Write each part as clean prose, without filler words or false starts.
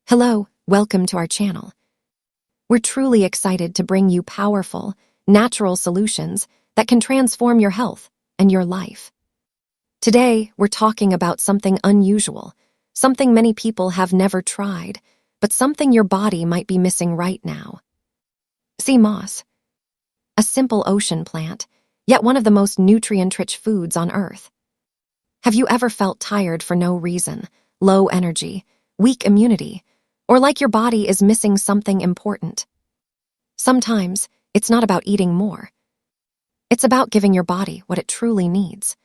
Hello, welcome to our channel. We're truly excited to bring you powerful, natural solutions that can transform your health and your life. Today, we're talking about something unusual, something many people have never tried, but something your body might be missing right now. Sea moss, a simple ocean plant, yet one of the most nutrient-rich foods on Earth. Have you ever felt tired for no reason, low energy, weak immunity, or like your body is missing something important? Sometimes, it's not about eating more. It's about giving your body what it truly needs.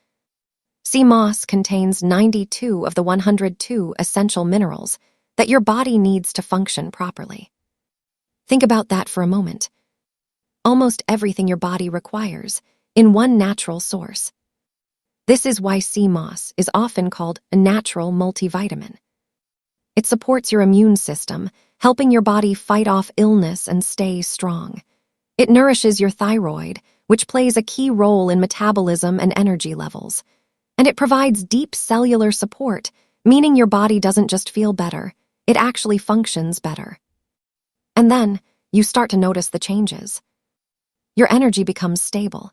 Sea moss contains 92 of the 102 essential minerals that your body needs to function properly. Think about that for a moment. Almost everything your body requires in one natural source. This is why sea moss is often called a natural multivitamin. It supports your immune system, helping your body fight off illness and stay strong. It nourishes your thyroid, which plays a key role in metabolism and energy levels. And it provides deep cellular support, meaning your body doesn't just feel better, it actually functions better. And then, you start to notice the changes. Your energy becomes stable.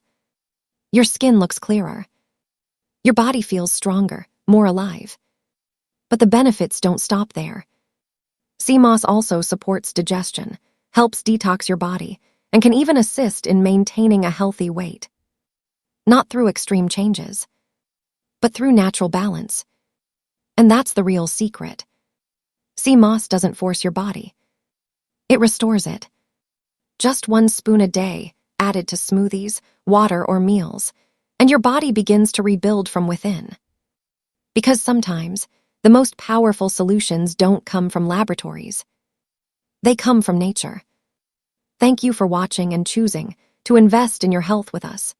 Your skin looks clearer. Your body feels stronger, more alive. But the benefits don't stop there. Sea moss also supports digestion, helps detox your body, and can even assist in maintaining a healthy weight. Not through extreme changes, but through natural balance. And that's the real secret. Sea moss doesn't force your body. It restores it. Just 1 spoon a day, added to smoothies, water, or meals, and your body begins to rebuild from within. Because sometimes, the most powerful solutions don't come from laboratories. They come from nature. Thank you for watching and choosing to invest in your health with us.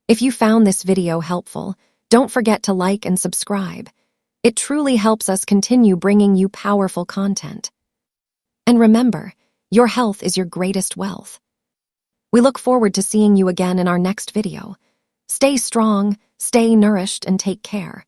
If you found this video helpful, don't forget to like and subscribe. It truly helps us continue bringing you powerful content. And remember, your health is your greatest wealth. We look forward to seeing you again in our next video. Stay strong, stay nourished, and take care.